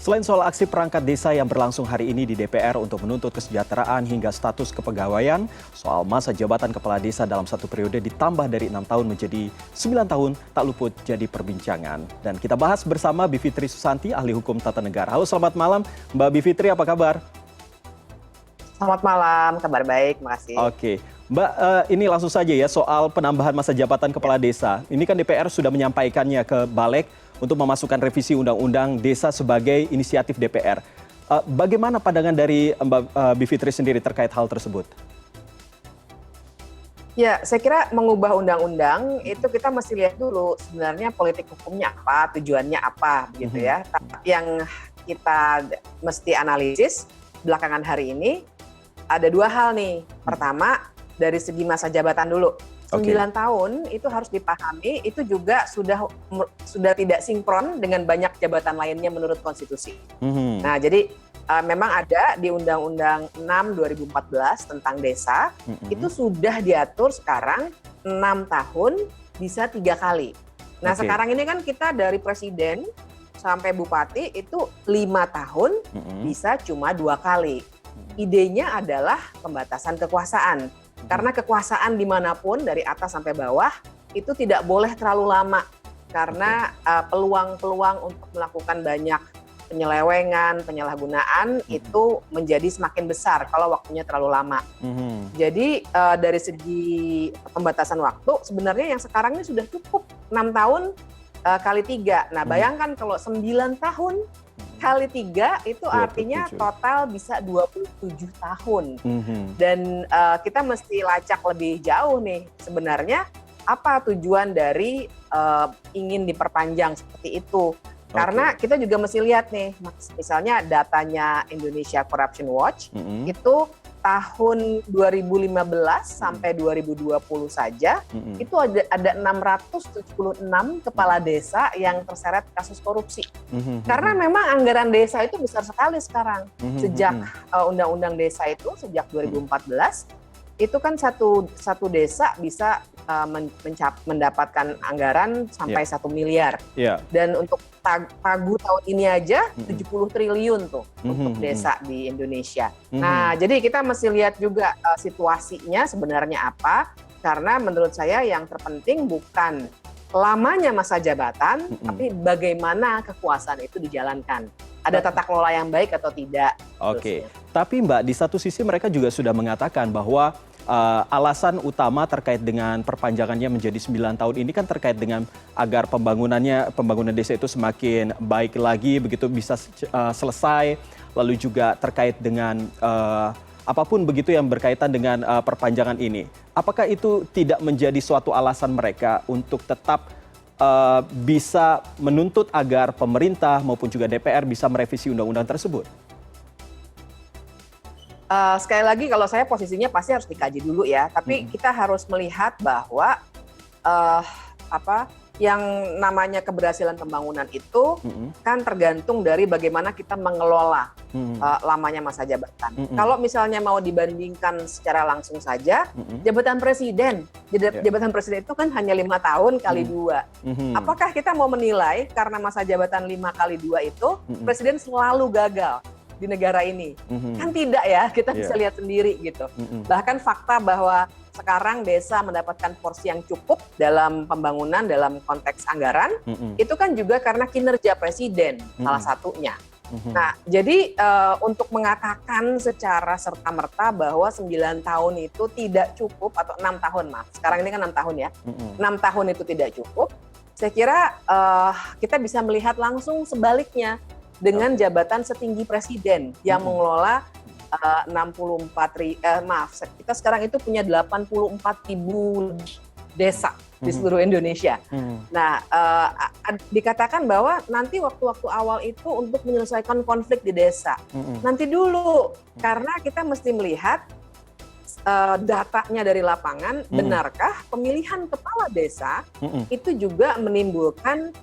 Selain soal aksi perangkat desa yang berlangsung hari ini di DPR untuk menuntut kesejahteraan hingga status kepegawaian, soal masa jabatan kepala desa dalam satu periode ditambah dari 6 tahun menjadi 9 tahun tak luput jadi perbincangan. Dan kita bahas bersama Bivitri Susanti, ahli hukum tata negara. Halo, selamat malam Mbak Bivitri, apa kabar? Selamat malam, kabar baik, makasih. Oke, Mbak, ini langsung saja ya soal penambahan masa jabatan kepala desa. Ini kan DPR sudah menyampaikannya ke Balek untuk memasukkan revisi Undang-Undang Desa sebagai inisiatif DPR. Bagaimana pandangan dari Mbak Bivitri sendiri terkait hal tersebut? Ya, saya kira mengubah undang-undang itu kita mesti lihat dulu sebenarnya politik hukumnya apa, tujuannya apa, begitu ya. Tapi yang kita mesti analisis belakangan hari ini ada dua hal nih. Pertama, dari segi masa jabatan dulu. 9 tahun itu harus dipahami, itu juga sudah tidak sinkron dengan banyak jabatan lainnya menurut konstitusi. Nah, jadi memang ada di Undang-Undang 6 2014 tentang desa, itu sudah diatur sekarang 6 tahun bisa 3 kali. Nah, sekarang ini kan kita dari presiden sampai bupati itu 5 tahun bisa cuma 2 kali. Idenya adalah pembatasan kekuasaan. Karena kekuasaan dimanapun dari atas sampai bawah itu tidak boleh terlalu lama. Karena peluang-peluang untuk melakukan banyak penyelewengan, penyalahgunaan itu menjadi semakin besar kalau waktunya terlalu lama. Jadi dari segi pembatasan waktu sebenarnya yang sekarang ini sudah cukup 6 tahun kali 3. Nah, bayangkan kalau 9 tahun kali 3 itu 27. Artinya total bisa 27 tahun. Dan kita mesti lacak lebih jauh nih sebenarnya apa tujuan dari ingin diperpanjang seperti itu. Karena kita juga mesti lihat nih, misalnya datanya Indonesia Corruption Watch itu tahun 2015 sampai 2020 saja itu ada 676 kepala desa yang terseret kasus korupsi. Karena memang anggaran desa itu besar sekali sekarang. Sejak Undang-Undang Desa itu sejak 2014 itu kan satu desa bisa mendapatkan anggaran sampai 1 miliar. Dan untuk pagu tahun ini aja 70 triliun tuh untuk desa di Indonesia. Nah, jadi kita mesti lihat juga situasinya sebenarnya apa, karena menurut saya yang terpenting bukan lamanya masa jabatan, tapi bagaimana kekuasaan itu dijalankan. Ada tata kelola yang baik atau tidak. Tapi Mbak, di satu sisi mereka juga sudah mengatakan bahwa alasan utama terkait dengan perpanjangannya menjadi 9 tahun ini kan terkait dengan agar pembangunan desa itu semakin baik lagi, begitu bisa selesai, lalu juga terkait dengan apapun begitu yang berkaitan dengan perpanjangan ini. Apakah itu tidak menjadi suatu alasan mereka untuk tetap bisa menuntut agar pemerintah maupun juga DPR bisa merevisi undang-undang tersebut? Sekali lagi kalau saya posisinya pasti harus dikaji dulu ya, tapi kita harus melihat bahwa yang namanya keberhasilan pembangunan itu kan tergantung dari bagaimana kita mengelola lamanya masa jabatan. Kalau misalnya mau dibandingkan secara langsung saja, jabatan presiden itu kan hanya 5 tahun kali 2. Apakah kita mau menilai karena masa jabatan 5 kali 2 itu presiden selalu gagal di negara ini? Kan tidak ya, kita bisa lihat sendiri gitu. Bahkan fakta bahwa sekarang desa mendapatkan porsi yang cukup dalam pembangunan, dalam konteks anggaran, itu kan juga karena kinerja presiden salah satunya. Nah, jadi untuk mengatakan secara serta-merta bahwa 9 tahun itu tidak cukup, atau 6 tahun maaf, sekarang ini kan 6 tahun ya, 6 tahun itu tidak cukup, saya kira kita bisa melihat langsung sebaliknya dengan jabatan setinggi presiden yang mengelola kita sekarang itu punya 84.000 desa di seluruh Indonesia. Nah, dikatakan bahwa nanti waktu-waktu awal itu untuk menyelesaikan konflik di desa. Nanti dulu, karena kita mesti melihat datanya dari lapangan, benarkah pemilihan kepala desa itu juga menimbulkan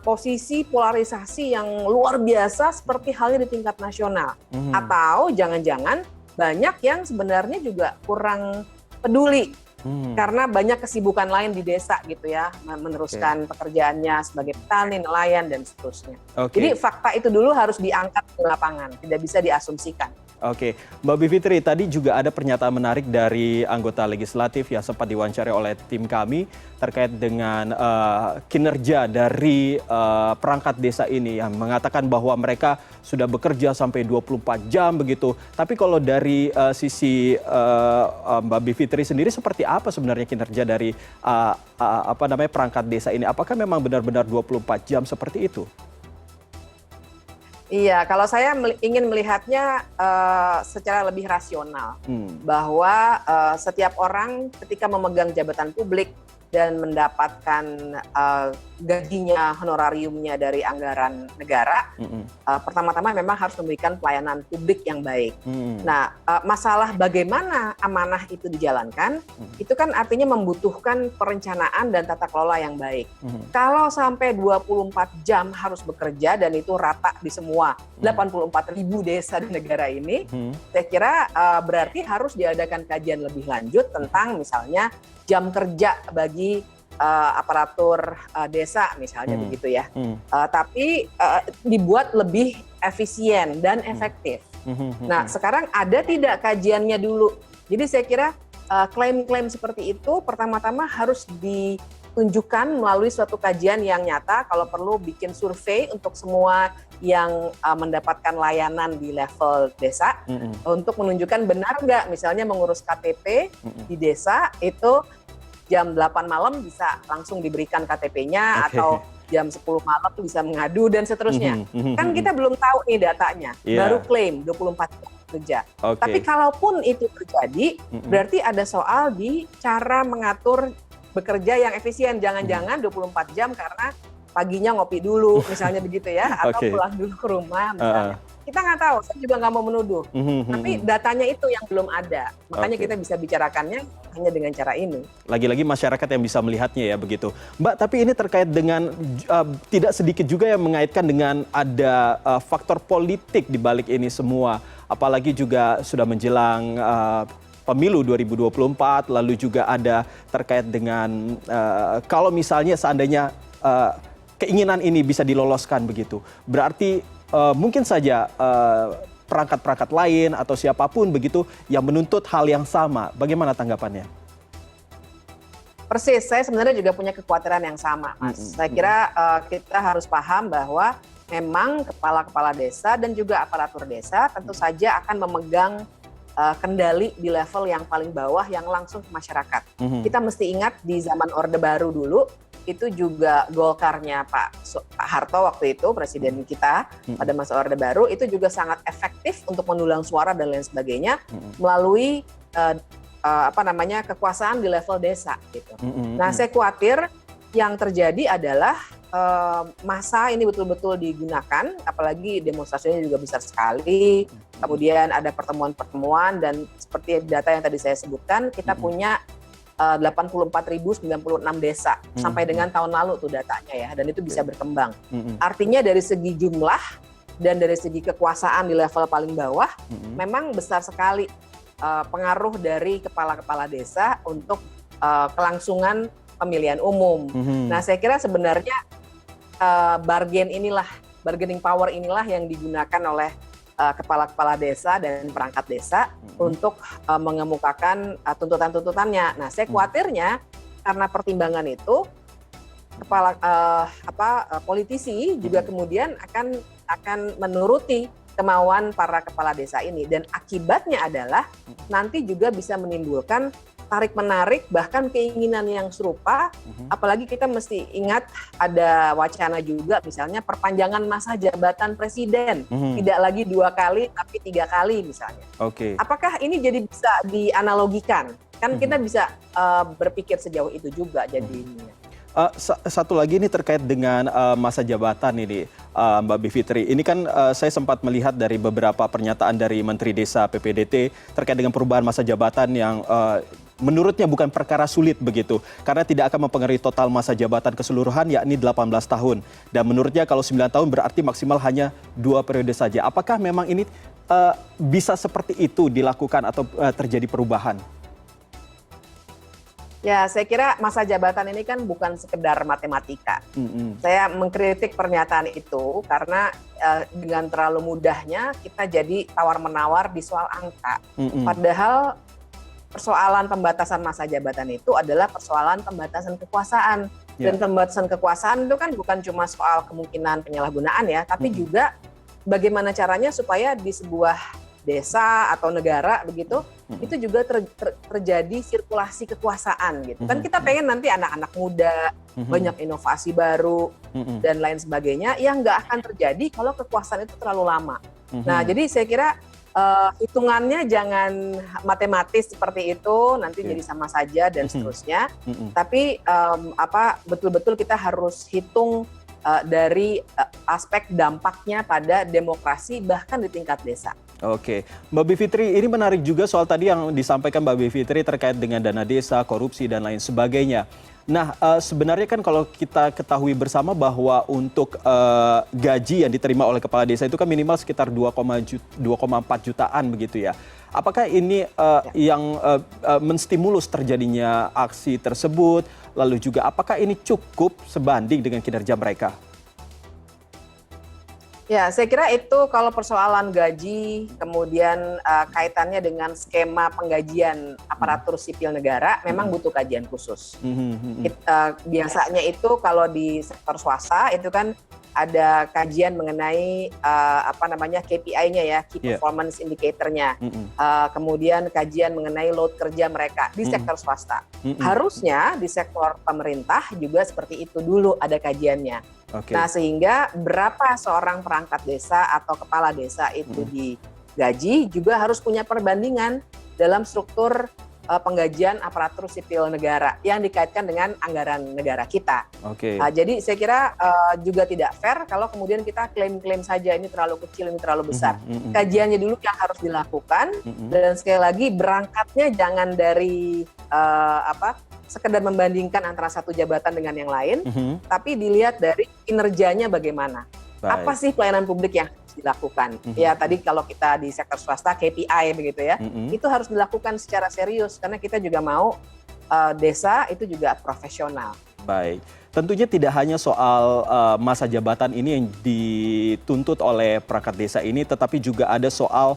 posisi polarisasi yang luar biasa seperti halnya di tingkat nasional. Atau jangan-jangan banyak yang sebenarnya juga kurang peduli Karena banyak kesibukan lain di desa gitu ya, meneruskan pekerjaannya sebagai petani, nelayan, dan seterusnya. Jadi fakta itu dulu harus diangkat ke lapangan, tidak bisa diasumsikan. Oke, Mbak Bivitri, tadi juga ada pernyataan menarik dari anggota legislatif yang sempat diwawancari oleh tim kami terkait dengan kinerja dari perangkat desa ini yang mengatakan bahwa mereka sudah bekerja sampai 24 jam begitu. Tapi kalau dari sisi Mbak Bivitri sendiri seperti apa sebenarnya kinerja dari perangkat desa ini? Apakah memang benar-benar 24 jam seperti itu? Iya, kalau saya ingin melihatnya secara lebih rasional, bahwa setiap orang ketika memegang jabatan publik dan mendapatkan gajinya, honorariumnya dari anggaran negara, pertama-tama memang harus memberikan pelayanan publik yang baik. Nah, masalah bagaimana amanah itu dijalankan, itu kan artinya membutuhkan perencanaan dan tata kelola yang baik. Kalau sampai 24 jam harus bekerja dan itu rata di semua 84.000 desa di negara ini, saya kira berarti harus diadakan kajian lebih lanjut tentang misalnya jam kerja bagi aparatur desa misalnya begitu ya. Tapi dibuat lebih efisien dan efektif. Nah, sekarang ada tidak kajiannya dulu? Jadi saya kira klaim-klaim seperti itu pertama-tama harus ditunjukkan melalui suatu kajian yang nyata, kalau perlu bikin survei untuk semua yang mendapatkan layanan di level desa untuk menunjukkan benar nggak misalnya mengurus KTP di desa itu jam 8 malam bisa langsung diberikan KTP-nya atau jam 10 malam bisa mengadu dan seterusnya. Kan kita belum tahu nih datanya, baru klaim 24 jam kerja. Tapi kalaupun itu terjadi, berarti ada soal di cara mengatur bekerja yang efisien. Jangan-jangan 24 jam karena paginya ngopi dulu, misalnya begitu ya, atau pulang dulu ke rumah misalnya. Kita nggak tahu, saya juga nggak mau menuduh. Tapi datanya itu yang belum ada. Makanya kita bisa bicarakannya hanya dengan cara ini. Lagi-lagi masyarakat yang bisa melihatnya ya begitu. Mbak, tapi ini terkait dengan tidak sedikit juga yang mengaitkan dengan ada faktor politik di balik ini semua. Apalagi juga sudah menjelang pemilu 2024, lalu juga ada terkait dengan kalau misalnya seandainya keinginan ini bisa diloloskan begitu. Berarti mungkin saja perangkat-perangkat lain atau siapapun begitu yang menuntut hal yang sama. Bagaimana tanggapannya? Persis, saya sebenarnya juga punya kekhawatiran yang sama, Mas. Saya kira kita harus paham bahwa memang kepala-kepala desa dan juga aparatur desa tentu saja akan memegang kendali di level yang paling bawah yang langsung ke masyarakat. Kita mesti ingat di zaman Orde Baru dulu, itu juga Golkarnya Pak Harto waktu itu, presiden kita pada masa Orde Baru, itu juga sangat efektif untuk mendulang suara dan lain sebagainya melalui kekuasaan di level desa gitu. Nah, saya khawatir yang terjadi adalah masa ini betul-betul digunakan, apalagi demonstrasinya juga besar sekali. Kemudian ada pertemuan-pertemuan dan seperti data yang tadi saya sebutkan, kita punya 84.096 desa sampai dengan tahun lalu tuh datanya ya, dan itu bisa berkembang. Artinya dari segi jumlah dan dari segi kekuasaan di level paling bawah memang besar sekali pengaruh dari kepala-kepala desa untuk kelangsungan pemilihan umum. Nah, saya kira sebenarnya bargaining power inilah yang digunakan oleh kepala-kepala desa dan perangkat desa untuk mengemukakan tuntutan-tuntutannya. Nah, saya khawatirnya karena pertimbangan itu politisi juga kemudian akan menuruti kemauan para kepala desa ini, dan akibatnya adalah nanti juga bisa menimbulkan tarik-menarik bahkan keinginan yang serupa. Apalagi kita mesti ingat ada wacana juga misalnya perpanjangan masa jabatan presiden, tidak lagi 2 kali tapi 3 kali misalnya. Apakah ini jadi bisa dianalogikan? Kan kita bisa berpikir sejauh itu juga jadinya. Satu lagi ini terkait dengan masa jabatan ini, Mbak Bivitri. Ini kan saya sempat melihat dari beberapa pernyataan dari Menteri Desa PPDT terkait dengan perubahan masa jabatan yang menurutnya bukan perkara sulit begitu, karena tidak akan mempengaruhi total masa jabatan keseluruhan yakni 18 tahun. Dan menurutnya kalau 9 tahun berarti maksimal hanya 2 periode saja. Apakah memang ini bisa seperti itu dilakukan atau terjadi perubahan? Ya, saya kira masa jabatan ini kan bukan sekedar matematika. Mm-mm. Saya mengkritik pernyataan itu karena dengan terlalu mudahnya kita jadi tawar-menawar di soal angka. Mm-mm. Padahal persoalan pembatasan masa jabatan itu adalah persoalan pembatasan kekuasaan. Dan pembatasan kekuasaan itu kan bukan cuma soal kemungkinan penyalahgunaan ya, tapi juga bagaimana caranya supaya di sebuah desa atau negara begitu, itu juga terjadi sirkulasi kekuasaan gitu. Kan kita pengen nanti anak-anak muda, banyak inovasi baru, dan lain sebagainya, yang nggak akan terjadi kalau kekuasaan itu terlalu lama. Nah, jadi saya kira hitungannya jangan matematis seperti itu, nanti jadi sama saja dan seterusnya. Tapi betul-betul kita harus hitung dari aspek dampaknya pada demokrasi bahkan di tingkat desa. Oke, Mbak Bivitri, ini menarik juga soal tadi yang disampaikan Mbak Bivitri terkait dengan dana desa, korupsi, dan lain sebagainya. Nah, sebenarnya kan kalau kita ketahui bersama bahwa untuk gaji yang diterima oleh kepala desa itu kan minimal sekitar 2,4 jutaan begitu ya. Apakah ini yang menstimulus terjadinya aksi tersebut? Lalu juga apakah ini cukup sebanding dengan kinerja mereka? Ya, saya kira itu kalau persoalan gaji, kemudian kaitannya dengan skema penggajian aparatur sipil negara, memang butuh kajian khusus. Biasanya itu kalau di sektor swasta itu kan ada kajian mengenai KPI-nya ya, Key Performance Indicator-nya. Kemudian kajian mengenai load kerja mereka di sektor swasta. Harusnya di sektor pemerintah juga seperti itu dulu ada kajiannya. Nah, sehingga berapa seorang perangkat desa atau kepala desa itu digaji juga harus punya perbandingan dalam struktur penggajian aparatur sipil negara yang dikaitkan dengan anggaran negara kita. Jadi saya kira juga tidak fair kalau kemudian kita klaim-klaim saja ini terlalu kecil, ini terlalu besar. Kajiannya dulu yang harus dilakukan, dan sekali lagi berangkatnya jangan dari sekedar membandingkan antara satu jabatan dengan yang lain, tapi dilihat dari kinerjanya bagaimana. Apa sih pelayanan publik yang harus dilakukan? Ya tadi kalau kita di sektor swasta KPI begitu ya, itu harus dilakukan secara serius karena kita juga mau desa itu juga profesional. Baik, tentunya tidak hanya soal masa jabatan ini yang dituntut oleh perangkat desa ini, tetapi juga ada soal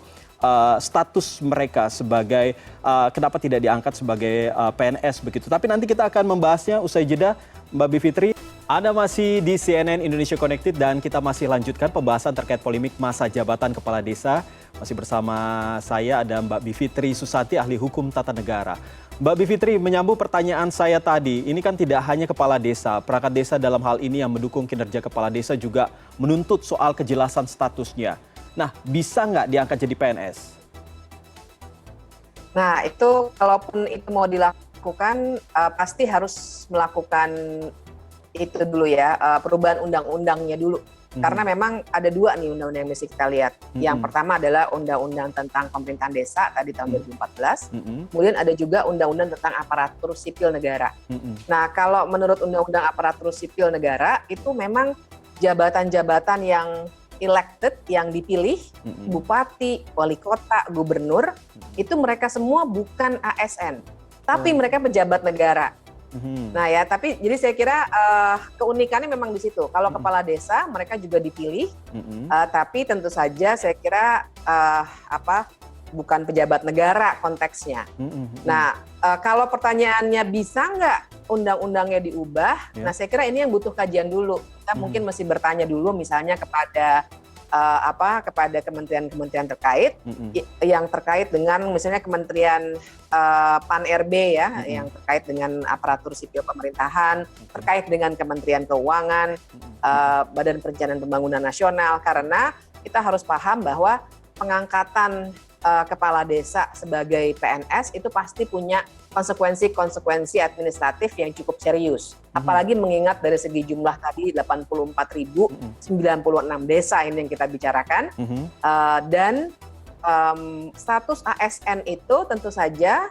status mereka sebagai kenapa tidak diangkat sebagai PNS begitu. Tapi nanti kita akan membahasnya usai jeda, Mbak Bivitri. Anda masih di CNN Indonesia Connected dan kita masih lanjutkan pembahasan terkait polemik masa jabatan kepala desa. Masih bersama saya ada Mbak Bivitri Susati, ahli hukum tata negara. Mbak Bivitri, menyambung pertanyaan saya tadi, ini kan tidak hanya kepala desa, perangkat desa dalam hal ini yang mendukung kinerja kepala desa juga menuntut soal kejelasan statusnya. Nah, bisa nggak diangkat jadi PNS? Nah, itu kalaupun itu mau dilakukan, pasti harus melakukan itu dulu ya, perubahan undang-undangnya dulu. Karena memang ada dua nih undang-undang yang mesti kita lihat. Yang pertama adalah undang-undang tentang pemerintahan desa tadi tahun 2014. Kemudian ada juga undang-undang tentang aparatur sipil negara. Nah, kalau menurut undang-undang aparatur sipil negara itu memang jabatan-jabatan yang elected, yang dipilih, bupati, wali kota, gubernur, itu mereka semua bukan ASN, tapi mereka pejabat negara. Nah ya, tapi jadi saya kira keunikannya memang di situ. Kalau kepala desa mereka juga dipilih, tapi tentu saja saya kira bukan pejabat negara konteksnya. Nah, kalau pertanyaannya bisa nggak undang-undangnya diubah? Nah, saya kira ini yang butuh kajian dulu. Kita mungkin mesti bertanya dulu, misalnya kepada kepada kementerian-kementerian terkait yang terkait dengan misalnya Kementerian Pan-RB ya, yang terkait dengan aparatur sipil pemerintahan, terkait dengan Kementerian Keuangan, Badan Perencanaan Pembangunan Nasional, karena kita harus paham bahwa pengangkatan kepala desa sebagai PNS itu pasti punya konsekuensi administratif yang cukup serius. Apalagi mengingat dari segi jumlah tadi 84.096 desa ini yang kita bicarakan. Dan status ASN itu tentu saja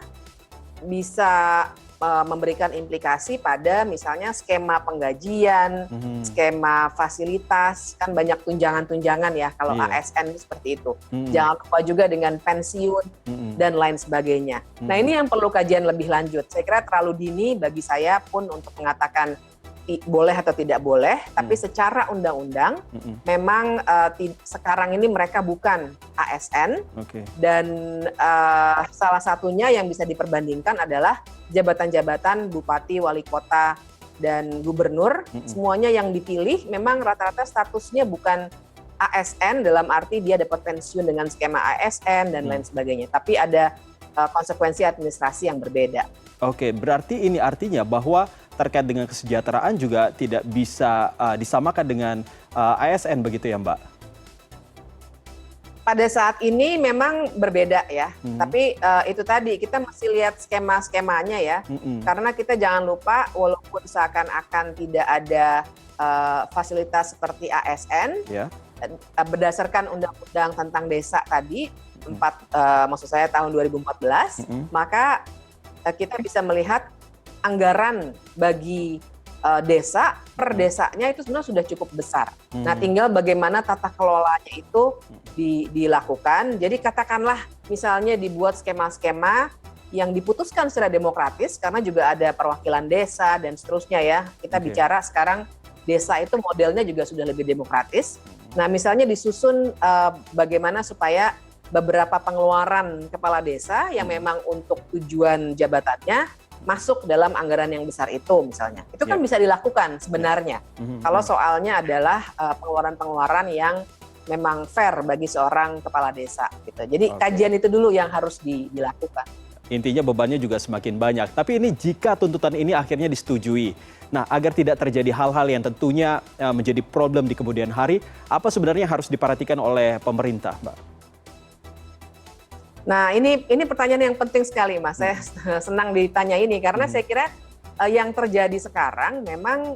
bisa memberikan implikasi pada misalnya skema penggajian, skema fasilitas, kan banyak tunjangan-tunjangan ya kalau Iya. ASN itu seperti itu. Jangan lupa juga dengan pensiun dan lain sebagainya. Nah ini yang perlu kajian lebih lanjut. Saya kira terlalu dini bagi saya pun untuk mengatakan boleh atau tidak boleh, tapi secara undang-undang memang sekarang ini mereka bukan ASN, dan salah satunya yang bisa diperbandingkan adalah jabatan-jabatan bupati, wali kota, dan gubernur. Semuanya yang dipilih memang rata-rata statusnya bukan ASN dalam arti dia dapat pensiun dengan skema ASN dan lain sebagainya, tapi ada konsekuensi administrasi yang berbeda. Oke, berarti ini artinya bahwa terkait dengan kesejahteraan juga tidak bisa disamakan dengan ASN begitu ya Mbak? Pada saat ini memang berbeda ya, tapi itu tadi kita masih lihat skema-skemanya ya, karena kita jangan lupa walaupun seakan-akan tidak ada fasilitas seperti ASN, berdasarkan undang-undang tentang desa tadi, maksud saya tahun 2014, maka kita bisa melihat anggaran bagi desa per desanya itu sebenarnya sudah cukup besar. Nah, tinggal bagaimana tata kelolanya itu dilakukan. Jadi katakanlah misalnya dibuat skema-skema yang diputuskan secara demokratis karena juga ada perwakilan desa dan seterusnya ya. Kita bicara sekarang desa itu modelnya juga sudah lebih demokratis. Nah, misalnya disusun bagaimana supaya beberapa pengeluaran kepala desa yang memang untuk tujuan jabatannya masuk dalam anggaran yang besar itu misalnya. Itu kan bisa dilakukan sebenarnya. Kalau soalnya adalah pengeluaran-pengeluaran yang memang fair bagi seorang kepala desa gitu. Jadi kajian itu dulu yang harus dilakukan. Intinya bebannya juga semakin banyak. Tapi ini jika tuntutan ini akhirnya disetujui. Nah, agar tidak terjadi hal-hal yang tentunya menjadi problem di kemudian hari, apa sebenarnya harus diperhatikan oleh pemerintah, Mbak? Nah, ini pertanyaan yang penting sekali, Mas. Saya senang ditanya ini karena saya kira yang terjadi sekarang memang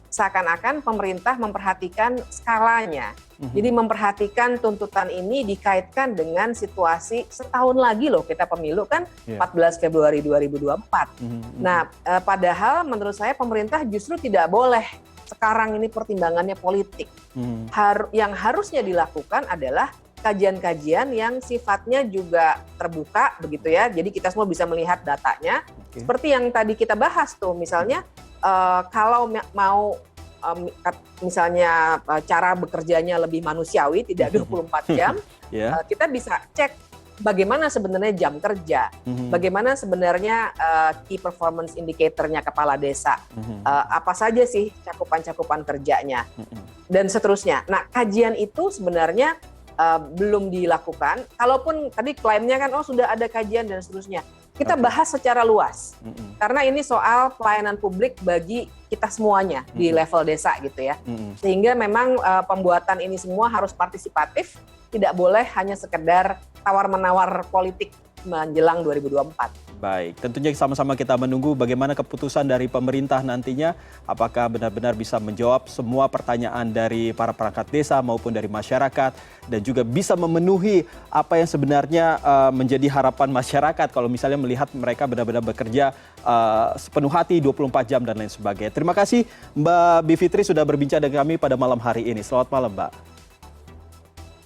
seakan-akan pemerintah memperhatikan skalanya. Jadi memperhatikan tuntutan ini dikaitkan dengan situasi setahun lagi loh kita pemilu kan 14 Februari 2024. Nah, padahal menurut saya pemerintah justru tidak boleh sekarang ini pertimbangannya politik. Yang harusnya dilakukan adalah kajian-kajian yang sifatnya juga terbuka begitu ya. Jadi kita semua bisa melihat datanya. Seperti yang tadi kita bahas tuh, misalnya kalau mau misalnya cara bekerjanya lebih manusiawi, tidak 24 jam, kita bisa cek bagaimana sebenarnya jam kerja, bagaimana sebenarnya key performance indicator-nya kepala desa, apa saja sih cakupan-cakupan kerjanya, dan seterusnya. Nah, kajian itu sebenarnya belum dilakukan. Kalaupun tadi klaimnya kan, sudah ada kajian dan seterusnya. Kita bahas secara luas. Karena ini soal pelayanan publik bagi kita semuanya di level desa gitu ya. Sehingga memang pembuatan ini semua harus partisipatif, tidak boleh hanya sekedar tawar-menawar politik menjelang 2024. Baik, tentunya sama-sama kita menunggu bagaimana keputusan dari pemerintah nantinya, apakah benar-benar bisa menjawab semua pertanyaan dari para perangkat desa maupun dari masyarakat, dan juga bisa memenuhi apa yang sebenarnya menjadi harapan masyarakat kalau misalnya melihat mereka benar-benar bekerja sepenuh hati 24 jam dan lain sebagainya. Terima kasih Mbak Bivitri sudah berbincang dengan kami pada malam hari ini. Selamat malam, Mbak.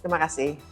Terima kasih.